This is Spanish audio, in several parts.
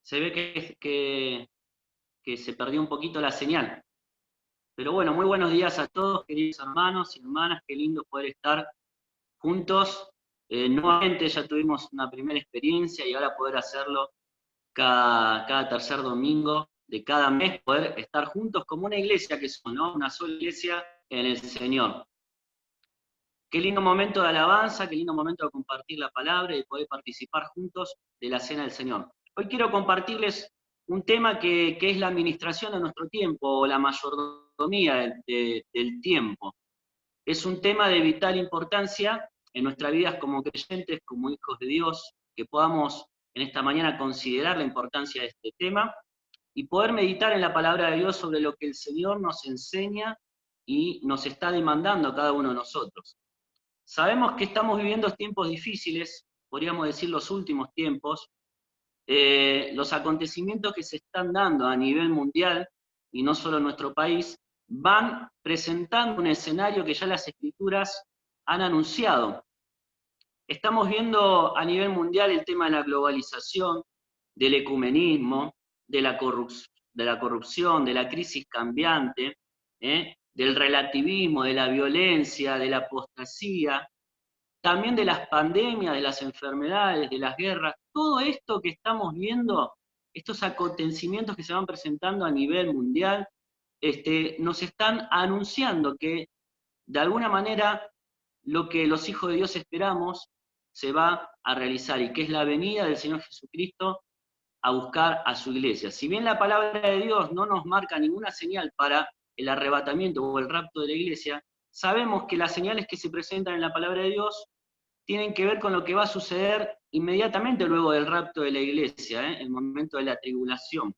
Se ve que se perdió un poquito la señal. Pero bueno, muy buenos días a todos, queridos hermanos y hermanas. Qué lindo poder estar juntos. Nuevamente ya tuvimos una primera experiencia y ahora poder hacerlo cada tercer domingo de cada mes, poder estar juntos como una iglesia que somos, ¿no? Una sola iglesia en el Señor. Qué lindo momento de alabanza, qué lindo momento de compartir la palabra y de poder participar juntos de la cena del Señor. Hoy quiero compartirles un tema que es la administración de nuestro tiempo, o la mayordomía del tiempo. Es un tema de vital importancia en nuestras vidas como creyentes, como hijos de Dios, que podamos en esta mañana considerar la importancia de este tema y poder meditar en la palabra de Dios sobre lo que el Señor nos enseña y nos está demandando a cada uno de nosotros. Sabemos que estamos viviendo tiempos difíciles, podríamos decir los últimos tiempos. Los acontecimientos que se están dando a nivel mundial, y no solo en nuestro país, van presentando un escenario que ya las escrituras han anunciado. Estamos viendo a nivel mundial el tema de la globalización, del ecumenismo, de la corrupción, de la crisis cambiante, del relativismo, de la violencia, de la apostasía, también de las pandemias, de las enfermedades, de las guerras. Todo esto que estamos viendo, estos acontecimientos que se van presentando a nivel mundial, nos están anunciando que de alguna manera lo que los hijos de Dios esperamos se va a realizar, y que es la venida del Señor Jesucristo a buscar a su iglesia. Si bien la palabra de Dios no nos marca ninguna señal para el arrebatamiento o el rapto de la iglesia, sabemos que las señales que se presentan en la palabra de Dios tienen que ver con lo que va a suceder inmediatamente luego del rapto de la iglesia, el momento de la tribulación.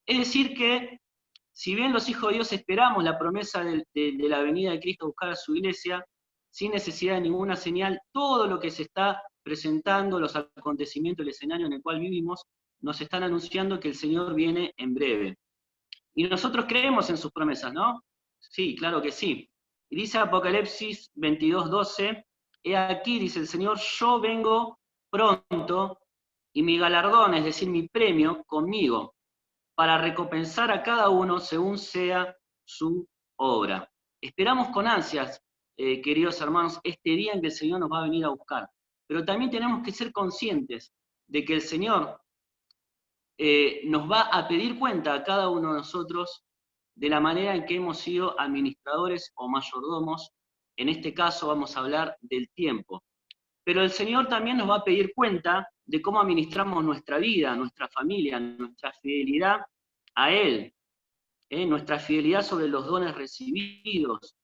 Es decir que, si bien los hijos de Dios esperamos la promesa de la venida de Cristo a buscar a su iglesia, sin necesidad de ninguna señal, todo lo que se está presentando, los acontecimientos, el escenario en el cual vivimos, nos están anunciando que el Señor viene en breve. Y nosotros creemos en sus promesas, ¿no? Sí, claro que sí. Y dice Apocalipsis 22:12, he aquí, dice el Señor, yo vengo pronto y mi galardón, es decir, mi premio, conmigo, para recompensar a cada uno según sea su obra. Esperamos con ansias, queridos hermanos, este día en que el Señor nos va a venir a buscar. Pero también tenemos que ser conscientes de que el Señor nos va a pedir cuenta a cada uno de nosotros de la manera en que hemos sido administradores o mayordomos. En este caso vamos a hablar del tiempo. Pero el Señor también nos va a pedir cuenta de cómo administramos nuestra vida, nuestra familia, nuestra fidelidad a Él, nuestra fidelidad sobre los dones recibidos,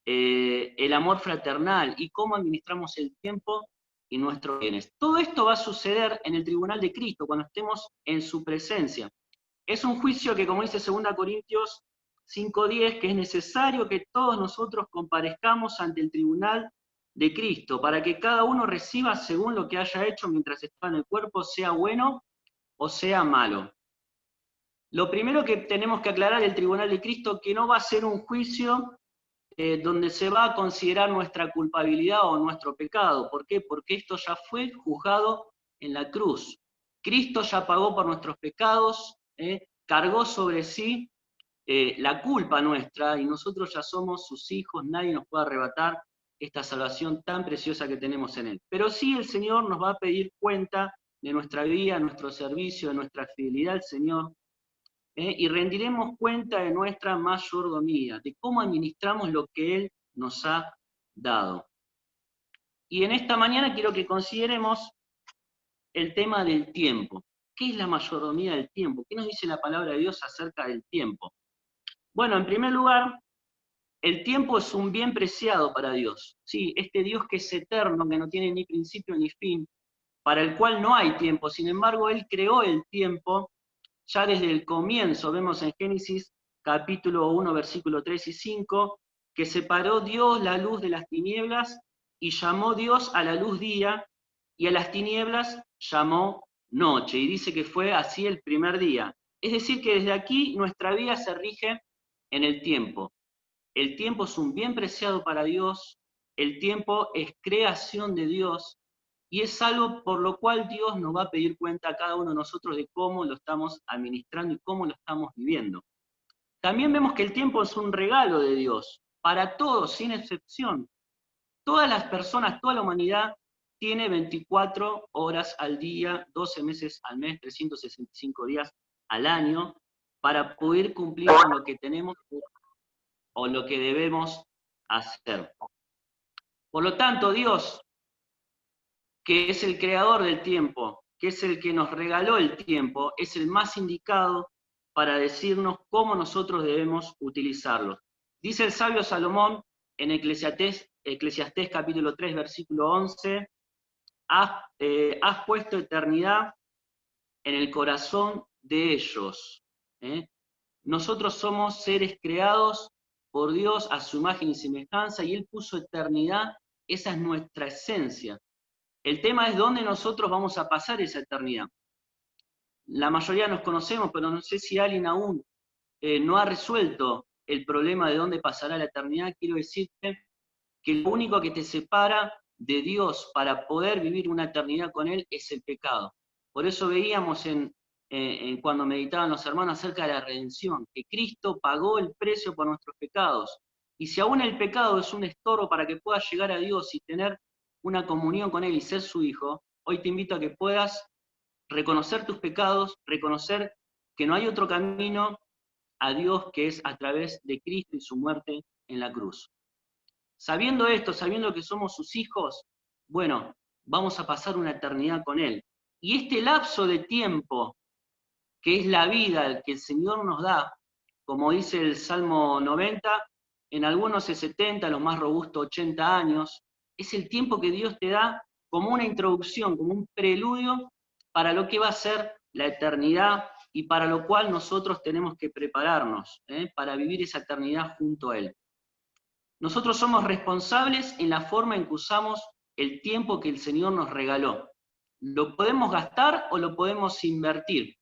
el amor fraternal y cómo administramos el tiempo y nuestros bienes. Todo esto va a suceder en el tribunal de Cristo, cuando estemos en su presencia. Es un juicio que, como dice 2 Corintios 5:10, que es necesario que todos nosotros comparezcamos ante el tribunal de Cristo, para que cada uno reciba según lo que haya hecho mientras está en el cuerpo, sea bueno o sea malo. Lo primero que tenemos que aclarar del tribunal de Cristo, que no va a ser un juicio donde se va a considerar nuestra culpabilidad o nuestro pecado. ¿Por qué? Porque esto ya fue juzgado en la cruz. Cristo ya pagó por nuestros pecados, cargó sobre sí la culpa nuestra, y nosotros ya somos sus hijos. Nadie nos puede arrebatar esta salvación tan preciosa que tenemos en Él. Pero sí, el Señor nos va a pedir cuenta de nuestra vida, nuestro servicio, de nuestra fidelidad al Señor, y rendiremos cuenta de nuestra mayordomía, de cómo administramos lo que Él nos ha dado. Y en esta mañana quiero que consideremos el tema del tiempo. ¿Qué es la mayordomía del tiempo? ¿Qué nos dice la palabra de Dios acerca del tiempo? Bueno, en primer lugar, el tiempo es un bien preciado para Dios. Sí, este Dios que es eterno, que no tiene ni principio ni fin, para el cual no hay tiempo. Sin embargo, Él creó el tiempo ya desde el comienzo. Vemos en Génesis capítulo 1, versículo 3 y 5, que separó Dios la luz de las tinieblas y llamó Dios a la luz día, y a las tinieblas llamó noche. Y dice que fue así el primer día. Es decir, que desde aquí nuestra vida se rige en el tiempo. El tiempo es un bien preciado para Dios, el tiempo es creación de Dios, y es algo por lo cual Dios nos va a pedir cuenta a cada uno de nosotros de cómo lo estamos administrando y cómo lo estamos viviendo. También vemos que el tiempo es un regalo de Dios, para todos, sin excepción. Todas las personas, toda la humanidad tiene 24 horas al día, 12 meses al mes, 365 días al año, para poder cumplir con lo que tenemos o lo que debemos hacer. Por lo tanto, Dios, que es el creador del tiempo, que es el que nos regaló el tiempo, es el más indicado para decirnos cómo nosotros debemos utilizarlo. Dice el sabio Salomón en Eclesiastés capítulo 3, versículo 11, has puesto eternidad en el corazón de ellos. Nosotros somos seres creados por Dios a su imagen y semejanza, y Él puso eternidad, esa es nuestra esencia. El tema es dónde nosotros vamos a pasar esa eternidad. La mayoría nos conocemos, pero no sé si alguien aún no ha resuelto el problema de dónde pasará la eternidad. Quiero decirte que lo único que te separa de Dios para poder vivir una eternidad con Él es el pecado. Por eso veíamos cuando meditaban los hermanos acerca de la redención, que Cristo pagó el precio por nuestros pecados. Y si aún el pecado es un estorbo para que puedas llegar a Dios y tener una comunión con Él y ser su hijo, hoy te invito a que puedas reconocer tus pecados, reconocer que no hay otro camino a Dios que es a través de Cristo y su muerte en la cruz. Sabiendo esto, sabiendo que somos sus hijos, bueno, vamos a pasar una eternidad con Él. Y este lapso de tiempo, que es la vida que el Señor nos da, como dice el Salmo 90, en algunos es 70, los más robustos 80 años, es el tiempo que Dios te da como una introducción, como un preludio para lo que va a ser la eternidad y para lo cual nosotros tenemos que prepararnos, para vivir esa eternidad junto a Él. Nosotros somos responsables en la forma en que usamos el tiempo que el Señor nos regaló. Lo podemos gastar o lo podemos invertir,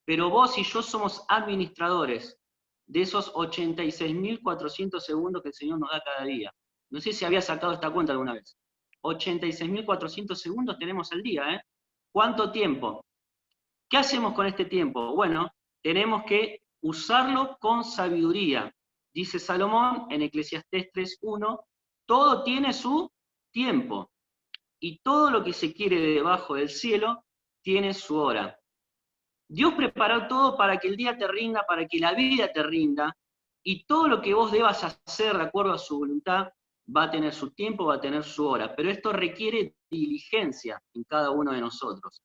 pero vos y yo somos administradores de esos 86.400 segundos que el Señor nos da cada día. No sé si había sacado esta cuenta alguna vez. 86.400 segundos tenemos al día, ¿eh? ¿Cuánto tiempo? ¿Qué hacemos con este tiempo? Bueno, tenemos que usarlo con sabiduría. Dice Salomón en Eclesiastés 3.1, todo tiene su tiempo, y todo lo que se quiere debajo del cielo tiene su hora. Dios preparó todo para que el día te rinda, para que la vida te rinda, y todo lo que vos debas hacer de acuerdo a su voluntad va a tener su tiempo, va a tener su hora. Pero esto requiere diligencia en cada uno de nosotros.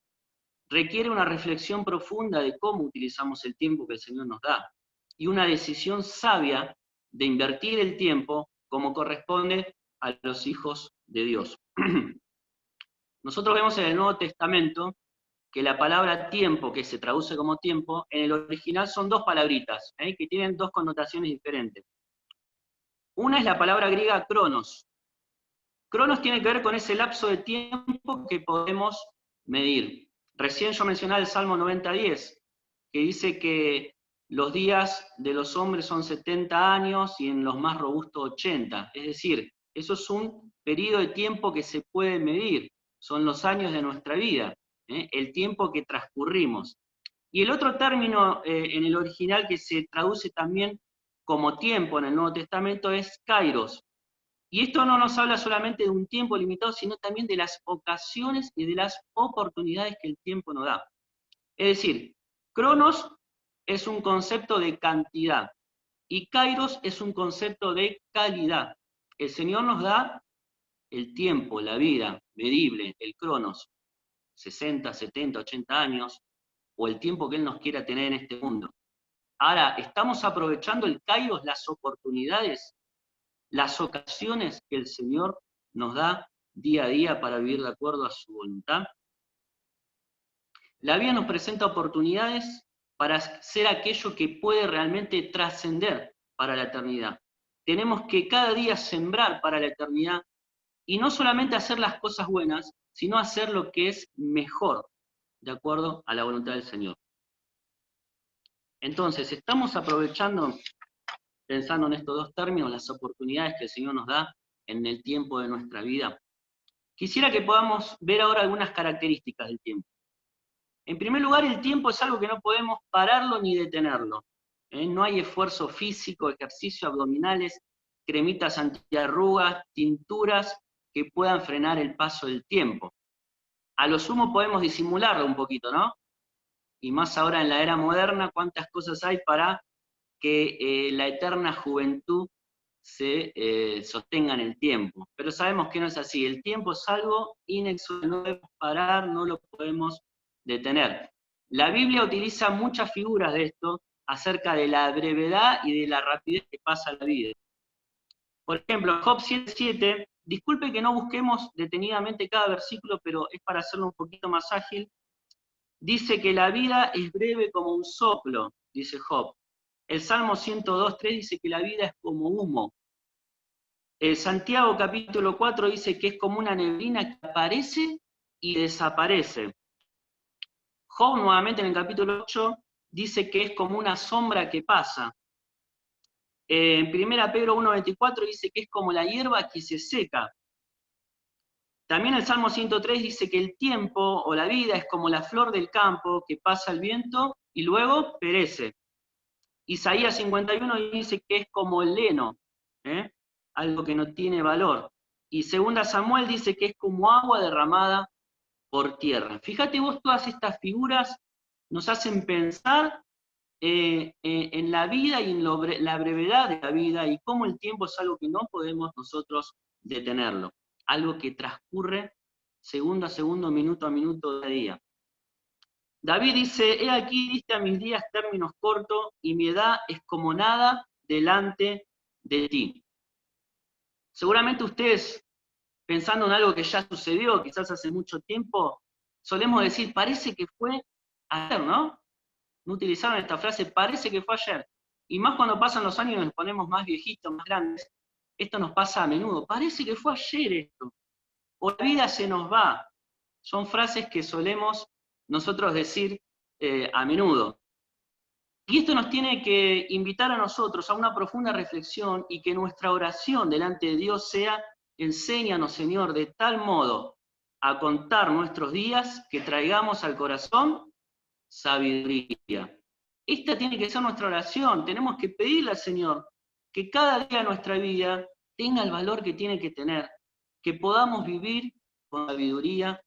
Requiere una reflexión profunda de cómo utilizamos el tiempo que el Señor nos da, y una decisión sabia de invertir el tiempo como corresponde a los hijos de Dios. Nosotros vemos en el Nuevo Testamento que la palabra tiempo, que se traduce como tiempo, en el original son dos palabritas, que tienen dos connotaciones diferentes. Una es la palabra griega cronos. Cronos tiene que ver con ese lapso de tiempo que podemos medir. Recién yo mencionaba el Salmo 90:10, que dice que los días de los hombres son 70 años y en los más robustos 80. Es decir, eso es un periodo de tiempo que se puede medir. Son los años de nuestra vida, el tiempo que transcurrimos. Y el otro término en el original que se traduce también como tiempo en el Nuevo Testamento es kairos. Y esto no nos habla solamente de un tiempo limitado, sino también de las ocasiones y de las oportunidades que el tiempo nos da. Es decir, cronos es un concepto de cantidad y kairos es un concepto de calidad. El Señor nos da el tiempo, la vida, medible, el cronos, 60, 70, 80 años, o el tiempo que Él nos quiera tener en este mundo. Ahora, ¿estamos aprovechando el kairos, las oportunidades, las ocasiones que el Señor nos da día a día para vivir de acuerdo a su voluntad? La vida nos presenta oportunidades para ser aquello que puede realmente trascender para la eternidad. Tenemos que cada día sembrar para la eternidad y no solamente hacer las cosas buenas, sino hacer lo que es mejor, de acuerdo a la voluntad del Señor. Entonces, estamos aprovechando, pensando en estos dos términos, las oportunidades que el Señor nos da en el tiempo de nuestra vida. Quisiera que podamos ver ahora algunas características del tiempo. En primer lugar, el tiempo es algo que no podemos pararlo ni detenerlo. No hay esfuerzo físico, ejercicio abdominales, cremitas antiarrugas, tinturas que puedan frenar el paso del tiempo. A lo sumo podemos disimularlo un poquito, ¿no? Y más ahora en la era moderna, cuántas cosas hay para que la eterna juventud se sostenga en el tiempo. Pero sabemos que no es así. El tiempo es algo inexorable, no podemos parar, no lo podemos detener. La Biblia utiliza muchas figuras de esto acerca de la brevedad y de la rapidez que pasa la vida. Por ejemplo, Job 7:7, disculpe que no busquemos detenidamente cada versículo, pero es para hacerlo un poquito más ágil. Dice que la vida es breve como un soplo, dice Job. El Salmo 102:3 dice que la vida es como humo. Santiago capítulo 4 dice que es como una neblina que aparece y desaparece. Job nuevamente en el capítulo 8 dice que es como una sombra que pasa. En 1 Pedro 1:24 dice que es como la hierba que se seca. También el Salmo 103 dice que el tiempo o la vida es como la flor del campo que pasa el viento y luego perece. Isaías 51 dice que es como el heno, algo que no tiene valor. Y 2 Samuel dice que es como agua derramada por tierra. Fíjate vos, todas estas figuras nos hacen pensar en la vida y en la brevedad de la vida y cómo el tiempo es algo que no podemos nosotros detenerlo, algo que transcurre segundo a segundo, minuto a minuto de día. David dice, he aquí diste a mis días términos cortos y mi edad es como nada delante de ti. Seguramente ustedes, pensando en algo que ya sucedió, quizás hace mucho tiempo, solemos decir, parece que fue ayer, ¿no? No utilizaron esta frase, parece que fue ayer. Y más cuando pasan los años y nos ponemos más viejitos, más grandes, esto nos pasa a menudo. Parece que fue ayer esto. O la vida se nos va. Son frases que solemos nosotros decir a menudo. Y esto nos tiene que invitar a nosotros a una profunda reflexión y que nuestra oración delante de Dios sea, enséñanos, Señor, de tal modo a contar nuestros días que traigamos al corazón sabiduría. Esta tiene que ser nuestra oración. Tenemos que pedirle al Señor que cada día de nuestra vida tenga el valor que tiene que tener, que podamos vivir con sabiduría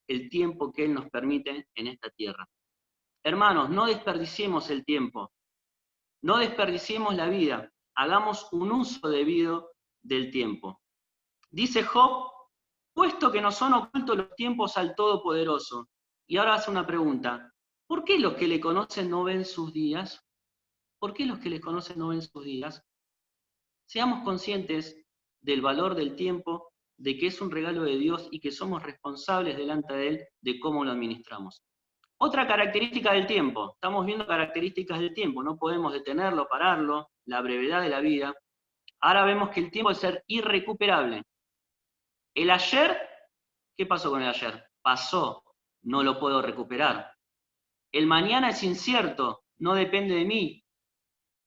el tiempo que Él nos permite en esta tierra. Hermanos, no desperdiciemos el tiempo, no desperdiciemos la vida, hagamos un uso debido del tiempo. Dice Job, puesto que nos son ocultos los tiempos al Todopoderoso. Y ahora hace una pregunta, ¿por qué los que le conocen no ven sus días? ¿Por qué los que le conocen no ven sus días? Seamos conscientes del valor del tiempo, de que es un regalo de Dios y que somos responsables delante de Él de cómo lo administramos. Otra característica del tiempo, estamos viendo características del tiempo, no podemos detenerlo, pararlo, la brevedad de la vida. Ahora vemos que el tiempo es ser irrecuperable. El ayer, ¿qué pasó con el ayer? Pasó, no lo puedo recuperar. El mañana es incierto, no depende de mí.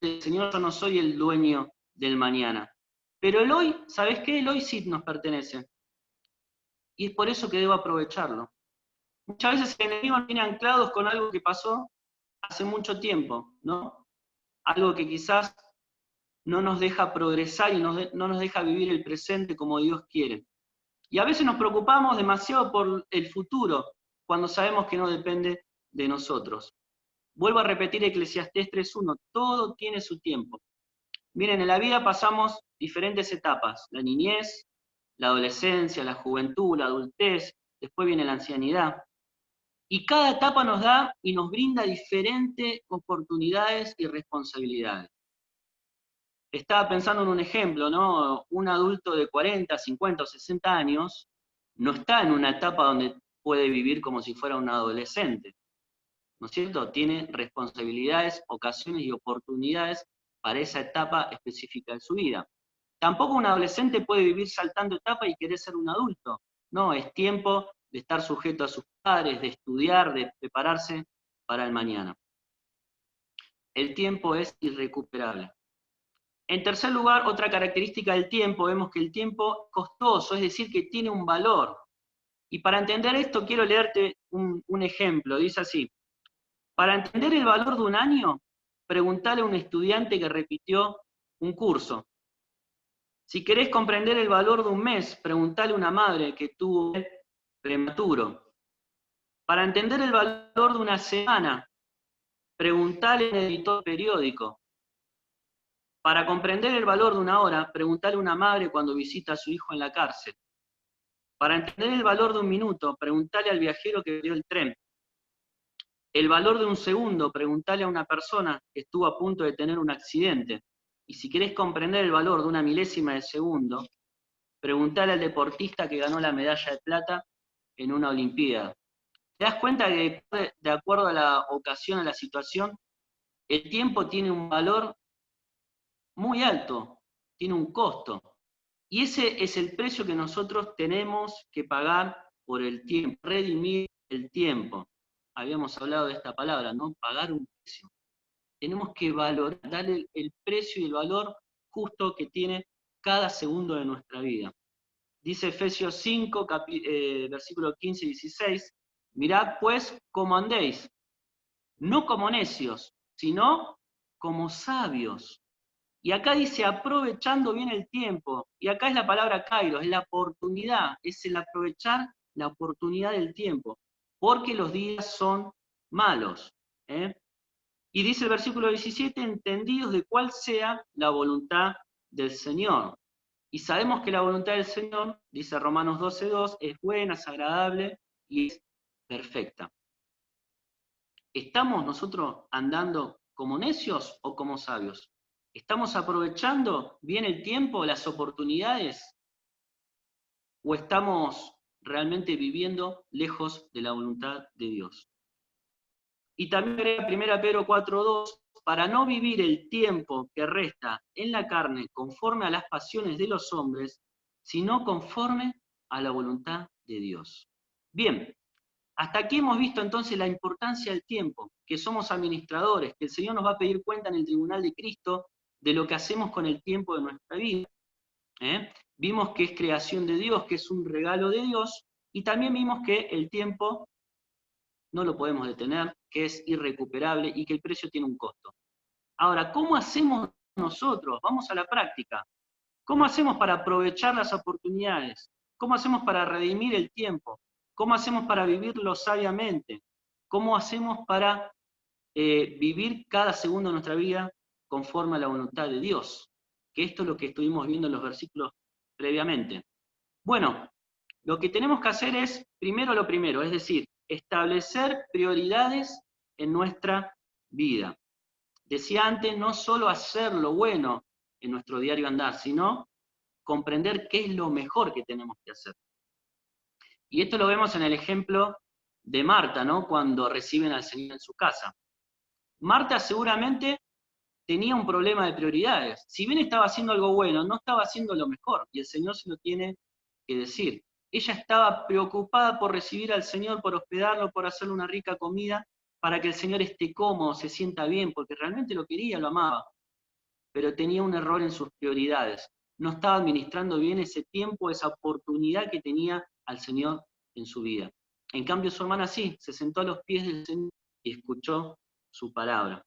El Señor, yo no soy el dueño del mañana. Pero el hoy, ¿sabes qué? El hoy sí nos pertenece. Y es por eso que debo aprovecharlo. Muchas veces el enemigo viene anclados con algo que pasó hace mucho tiempo, ¿no? Algo que quizás no nos deja progresar y no nos deja vivir el presente como Dios quiere. Y a veces nos preocupamos demasiado por el futuro, cuando sabemos que no depende de nosotros. Vuelvo a repetir Eclesiastés 3:1, todo tiene su tiempo. Miren, en la vida pasamos diferentes etapas, la niñez, la adolescencia, la juventud, la adultez, después viene la ancianidad. Y cada etapa nos da y nos brinda diferentes oportunidades y responsabilidades. Estaba pensando en un ejemplo, ¿no? Un adulto de 40, 50 o 60 años no está en una etapa donde puede vivir como si fuera un adolescente, ¿no es cierto? Tiene responsabilidades, ocasiones y oportunidades para esa etapa específica de su vida. Tampoco un adolescente puede vivir saltando etapas y querer ser un adulto. No, es tiempo de estar sujeto a sus padres, de estudiar, de prepararse para el mañana. El tiempo es irrecuperable. En tercer lugar, otra característica del tiempo, vemos que el tiempo es costoso, es decir, que tiene un valor. Y para entender esto quiero leerte un ejemplo. Dice así: para entender el valor de un año, preguntale a un estudiante que repitió un curso. Si querés comprender el valor de un mes, preguntale a una madre que tuvo un prematuro. Para entender el valor de una semana, preguntale a un editor periódico. Para comprender el valor de una hora, preguntale a una madre cuando visita a su hijo en la cárcel. Para entender el valor de un minuto, preguntale al viajero que perdió el tren. El valor de un segundo, preguntale a una persona que estuvo a punto de tener un accidente. Y si querés comprender el valor de una milésima de segundo, preguntale al deportista que ganó la medalla de plata en una Olimpiada. ¿Te das cuenta que de acuerdo a la ocasión, a la situación, el tiempo tiene un valor muy alto, tiene un costo? Y ese es el precio que nosotros tenemos que pagar por el tiempo, redimir el tiempo. Habíamos hablado de esta palabra, ¿no? Pagar un precio. Tenemos que valorar, darle el precio y el valor justo que tiene cada segundo de nuestra vida. Dice Efesios 5, versículos 15 y 16, mirad pues cómo andéis, no como necios, sino como sabios. Y acá dice aprovechando bien el tiempo, y acá es la palabra kairos, es la oportunidad, es el aprovechar la oportunidad del tiempo, porque los días son malos. Y dice el versículo 17, entendidos de cuál sea la voluntad del Señor. Y sabemos que la voluntad del Señor, dice Romanos 12:2, es buena, es agradable y es perfecta. ¿Estamos nosotros andando como necios o como sabios? ¿Estamos aprovechando bien el tiempo, las oportunidades? ¿O estamos realmente viviendo lejos de la voluntad de Dios? Y también agrega 1 Pedro 4:2, para no vivir el tiempo que resta en la carne conforme a las pasiones de los hombres, sino conforme a la voluntad de Dios. Bien, hasta aquí hemos visto entonces la importancia del tiempo, que somos administradores, que el Señor nos va a pedir cuenta en el tribunal de Cristo de lo que hacemos con el tiempo de nuestra vida. Vimos que es creación de Dios, que es un regalo de Dios, y también vimos que el tiempo no lo podemos detener, que es irrecuperable y que el precio tiene un costo. Ahora, ¿cómo hacemos nosotros? Vamos a la práctica. ¿Cómo hacemos para aprovechar las oportunidades? ¿Cómo hacemos para redimir el tiempo? ¿Cómo hacemos para vivirlo sabiamente? ¿Cómo hacemos para vivir cada segundo de nuestra vida conforme a la voluntad de Dios? Que esto es lo que estuvimos viendo en los versículos previamente. Bueno, lo que tenemos que hacer es, primero lo primero, es decir, establecer prioridades en nuestra vida. Decía antes, no solo hacer lo bueno en nuestro diario andar, sino comprender qué es lo mejor que tenemos que hacer. Y esto lo vemos en el ejemplo de Marta, ¿no? Cuando reciben al Señor en su casa. Marta seguramente tenía un problema de prioridades. Si bien estaba haciendo algo bueno, no estaba haciendo lo mejor, y el Señor se lo tiene que decir. Ella estaba preocupada por recibir al Señor, por hospedarlo, por hacerle una rica comida, para que el Señor esté cómodo, se sienta bien, porque realmente lo quería, lo amaba. Pero tenía un error en sus prioridades. No estaba administrando bien ese tiempo, esa oportunidad que tenía al Señor en su vida. En cambio, su hermana sí, se sentó a los pies del Señor y escuchó su palabra.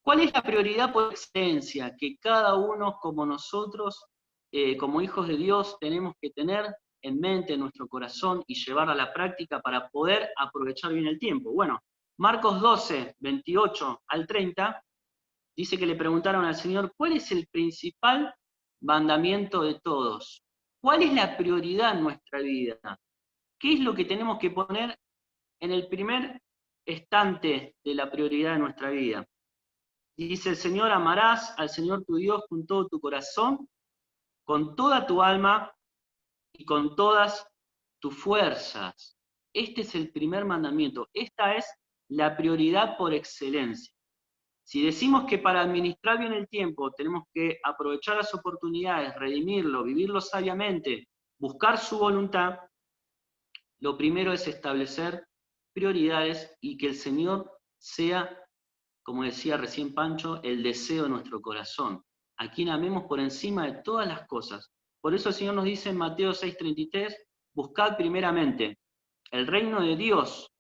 ¿Cuál es la prioridad por excelencia que cada uno como nosotros, como hijos de Dios, tenemos que tener en mente, en nuestro corazón y llevar a la práctica para poder aprovechar bien el tiempo? Bueno, Marcos 12, 28 al 30, dice que le preguntaron al Señor, ¿cuál es el principal mandamiento de todos? ¿Cuál es la prioridad en nuestra vida? ¿Qué es lo que tenemos que poner en el primer estante de la prioridad de nuestra vida? Dice el Señor, amarás al Señor tu Dios con todo tu corazón, con toda tu alma y con todas tus fuerzas. Este es el primer mandamiento. Esta es la prioridad por excelencia. Si decimos que para administrar bien el tiempo tenemos que aprovechar las oportunidades, redimirlo, vivirlo sabiamente, buscar su voluntad, lo primero es establecer prioridades y que el Señor sea, como decía recién Pancho, el deseo de nuestro corazón, a quien amemos por encima de todas las cosas. Por eso el Señor nos dice en Mateo 6:33, buscad primeramente el reino de Dios,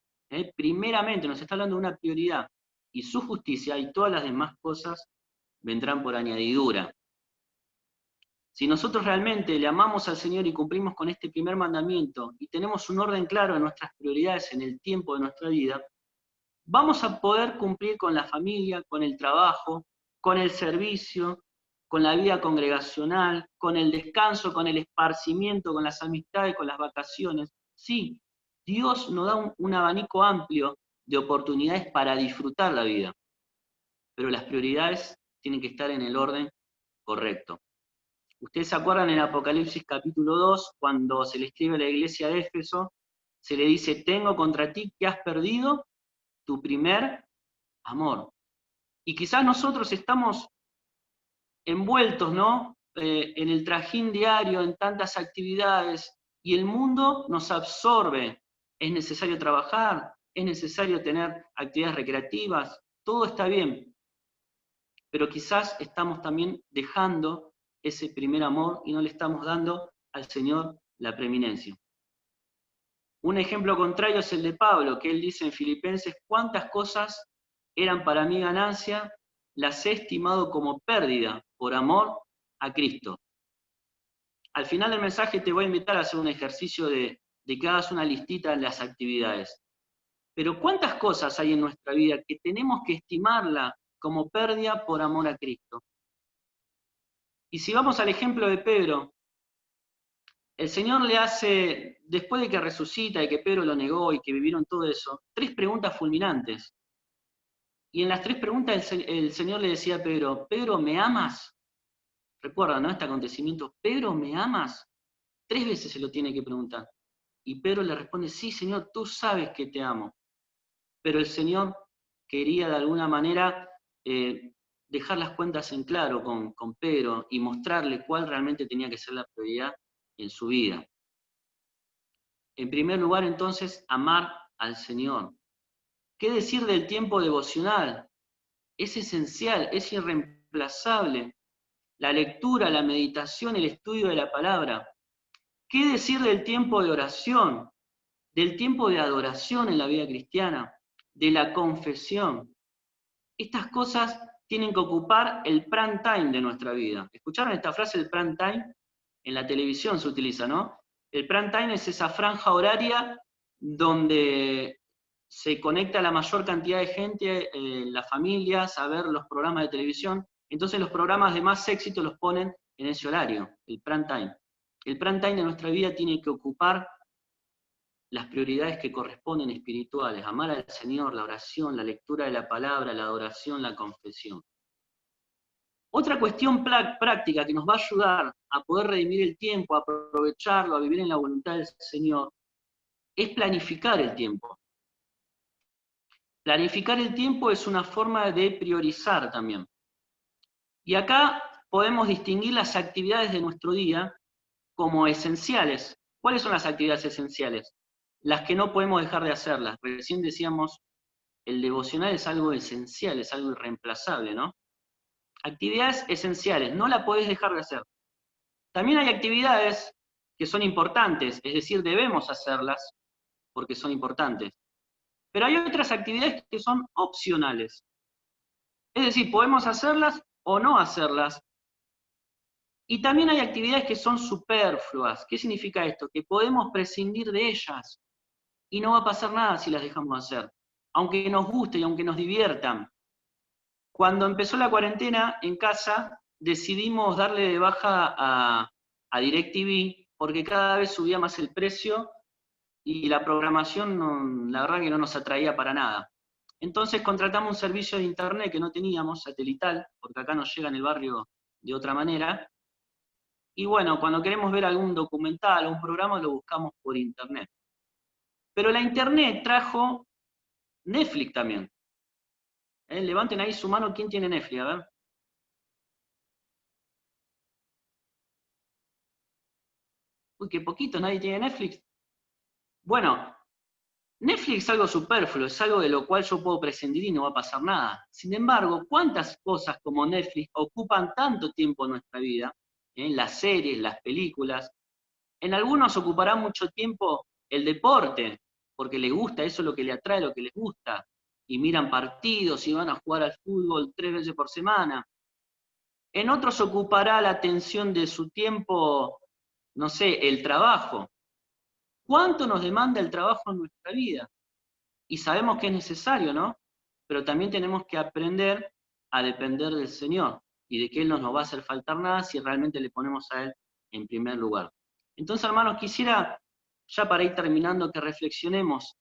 primeramente nos está hablando de una prioridad, y su justicia, y todas las demás cosas vendrán por añadidura. Si nosotros realmente le amamos al Señor y cumplimos con este primer mandamiento, y tenemos un orden claro de nuestras prioridades en el tiempo de nuestra vida, vamos a poder cumplir con la familia, con el trabajo, con el servicio, con la vida congregacional, con el descanso, con el esparcimiento, con las amistades, con las vacaciones. Sí, Dios nos da un abanico amplio de oportunidades para disfrutar la vida, pero las prioridades tienen que estar en el orden correcto. Ustedes se acuerdan en Apocalipsis capítulo 2, cuando se le escribe a la iglesia de Éfeso, se le dice, tengo contra ti que has perdido tu primer amor. Y quizás nosotros estamos envueltos, ¿no? En el trajín diario, en tantas actividades, y el mundo nos absorbe. Es necesario trabajar, es necesario tener actividades recreativas, todo está bien, pero quizás estamos también dejando ese primer amor y no le estamos dando al Señor la preeminencia. Un ejemplo contrario es el de Pablo, que él dice en Filipenses, cuántas cosas eran para mí ganancia, las he estimado como pérdida por amor a Cristo. Al final del mensaje te voy a invitar a hacer un ejercicio de que hagas una listita de las actividades. Pero ¿cuántas cosas hay en nuestra vida que tenemos que estimarla como pérdida por amor a Cristo? Y si vamos al ejemplo de Pedro, el Señor le hace, después de que resucita y que Pedro lo negó y que vivieron todo eso, 3 preguntas fulminantes. Y en las 3 preguntas el Señor le decía a Pedro, Pedro, ¿me amas? Recuerda, ¿no? Este acontecimiento, Pedro, ¿me amas? 3 veces se lo tiene que preguntar. Y Pedro le responde, sí, Señor, tú sabes que te amo. Pero el Señor quería de alguna manera dejar las cuentas en claro con Pedro y mostrarle cuál realmente tenía que ser la prioridad en su vida. En primer lugar, entonces, amar al Señor. ¿Qué decir del tiempo devocional? Es esencial, es irreemplazable. La lectura, la meditación, el estudio de la palabra. ¿Qué decir del tiempo de oración? Del tiempo de adoración en la vida cristiana, de la confesión. Estas cosas tienen que ocupar el prime time de nuestra vida. ¿Escucharon esta frase, el prime time? En la televisión se utiliza, ¿no? El prime time es esa franja horaria donde se conecta la mayor cantidad de gente, las familias, a ver los programas de televisión. Entonces los programas de más éxito los ponen en ese horario, el prime time. El prime time de nuestra vida tiene que ocupar las prioridades que corresponden espirituales, amar al Señor, la oración, la lectura de la palabra, la adoración, la confesión. Otra cuestión práctica que nos va a ayudar a poder redimir el tiempo, a aprovecharlo, a vivir en la voluntad del Señor, es planificar el tiempo. Planificar el tiempo es una forma de priorizar también. Y acá podemos distinguir las actividades de nuestro día como esenciales. ¿Cuáles son las actividades esenciales? Las que no podemos dejar de hacerlas. Recién decíamos, el devocional es algo esencial, es algo irreemplazable, ¿no? Actividades esenciales, no la podés dejar de hacer. También hay actividades que son importantes, es decir, debemos hacerlas porque son importantes. Pero hay otras actividades que son opcionales. Es decir, podemos hacerlas o no hacerlas. Y también hay actividades que son superfluas. ¿Qué significa esto? Que podemos prescindir de ellas y no va a pasar nada si las dejamos hacer, aunque nos guste y aunque nos diviertan. Cuando empezó la cuarentena en casa, decidimos darle de baja a DirecTV porque cada vez subía más el precio y la programación, la verdad que no nos atraía para nada. Entonces contratamos un servicio de internet que no teníamos, satelital, porque acá nos llega en el barrio de otra manera. Y bueno, cuando queremos ver algún documental o un programa lo buscamos por internet. Pero la internet trajo Netflix también. Levanten ahí su mano, ¿quién tiene Netflix? A ver. Uy, qué poquito, nadie tiene Netflix. Bueno, Netflix es algo superfluo, es algo de lo cual yo puedo prescindir y no va a pasar nada. Sin embargo, ¿cuántas cosas como Netflix ocupan tanto tiempo en nuestra vida? Las series, las películas. En algunos ocupará mucho tiempo el deporte, porque les gusta, eso es lo que le atrae, lo que les gusta. Y miran partidos y van a jugar al fútbol 3 veces por semana. En otros ocupará la atención de su tiempo, no sé, el trabajo. ¿Cuánto nos demanda el trabajo en nuestra vida? Y sabemos que es necesario, ¿no? Pero también tenemos que aprender a depender del Señor y de que Él no nos va a hacer faltar nada si realmente le ponemos a Él en primer lugar. Entonces, hermanos, quisiera, ya para ir terminando, que reflexionemos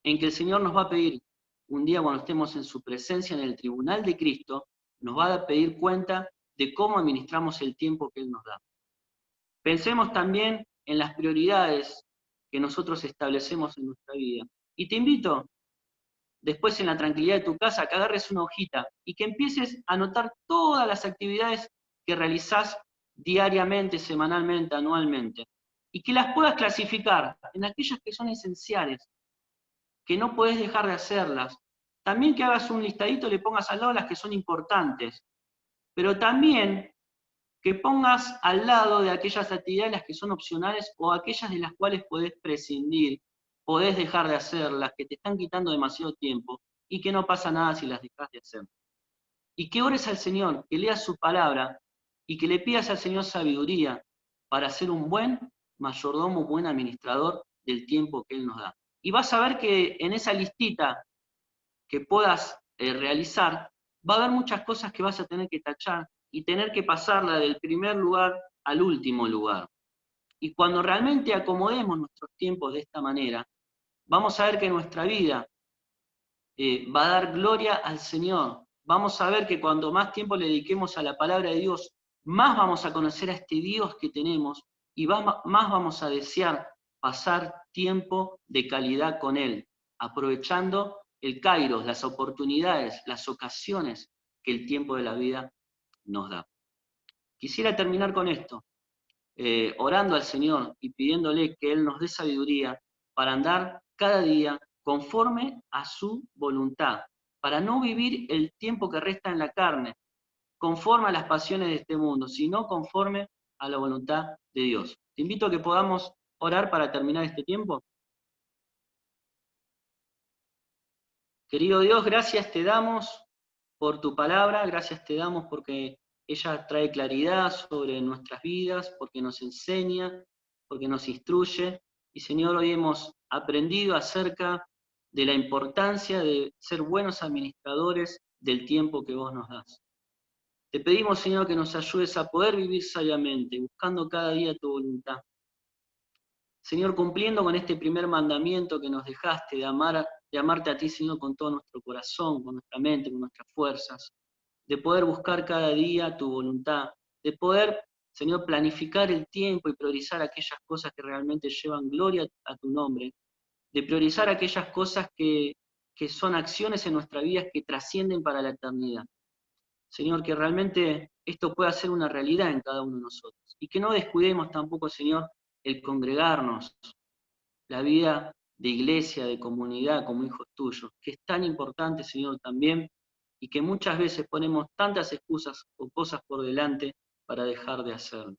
en que el Señor nos va a pedir, un día cuando estemos en su presencia en el tribunal de Cristo, nos va a pedir cuenta de cómo administramos el tiempo que Él nos da. Pensemos también en las prioridades que nosotros establecemos en nuestra vida. Y te invito, después en la tranquilidad de tu casa, que agarres una hojita y que empieces a anotar todas las actividades que realizás diariamente, semanalmente, anualmente. Y que las puedas clasificar en aquellas que son esenciales, que no podés dejar de hacerlas. También que hagas un listadito y le pongas al lado las que son importantes. Pero también que pongas al lado de aquellas actividades las que son opcionales o aquellas de las cuales podés prescindir, podés dejar de hacerlas, que te están quitando demasiado tiempo y que no pasa nada si las dejas de hacer. Y que ores al Señor, que leas su palabra y que le pidas al Señor sabiduría para ser un buen mayordomo, buen administrador del tiempo que Él nos da. Y vas a ver que en esa listita que puedas realizar, va a haber muchas cosas que vas a tener que tachar y tener que pasarla del primer lugar al último lugar. Y cuando realmente acomodemos nuestros tiempos de esta manera, vamos a ver que nuestra vida va a dar gloria al Señor. Vamos a ver que cuando más tiempo le dediquemos a la palabra de Dios, más vamos a conocer a este Dios que tenemos y más vamos a desear pasar tiempo de calidad con Él, aprovechando el kairos, las oportunidades, las ocasiones que el tiempo de la vida nos da. Quisiera terminar con esto, orando al Señor y pidiéndole que Él nos dé sabiduría para andar cada día conforme a su voluntad, para no vivir el tiempo que resta en la carne, conforme a las pasiones de este mundo, sino conforme a la voluntad de Dios. Te invito a que podamos orar para terminar este tiempo. Querido Dios, gracias te damos por tu palabra, gracias te damos porque ella trae claridad sobre nuestras vidas, porque nos enseña, porque nos instruye. Y Señor, hoy hemos aprendido acerca de la importancia de ser buenos administradores del tiempo que vos nos das. Te pedimos, Señor, que nos ayudes a poder vivir sabiamente, buscando cada día tu voluntad. Señor, cumpliendo con este primer mandamiento que nos dejaste de amarte a ti, Señor, con todo nuestro corazón, con nuestra mente, con nuestras fuerzas, de poder buscar cada día tu voluntad, de poder, Señor, planificar el tiempo y priorizar aquellas cosas que realmente llevan gloria a tu nombre, de priorizar aquellas cosas que son acciones en nuestra vida que trascienden para la eternidad. Señor, que realmente esto pueda ser una realidad en cada uno de nosotros y que no descuidemos tampoco, Señor, el congregarnos, la vida de iglesia, de comunidad como hijos tuyos, que es tan importante, Señor, también, y que muchas veces ponemos tantas excusas o cosas por delante para dejar de hacerlo.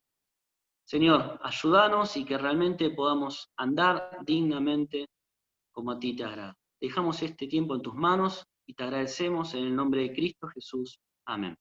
Señor, ayúdanos y que realmente podamos andar dignamente como a ti te agrada. Dejamos este tiempo en tus manos y te agradecemos en el nombre de Cristo Jesús. Amén.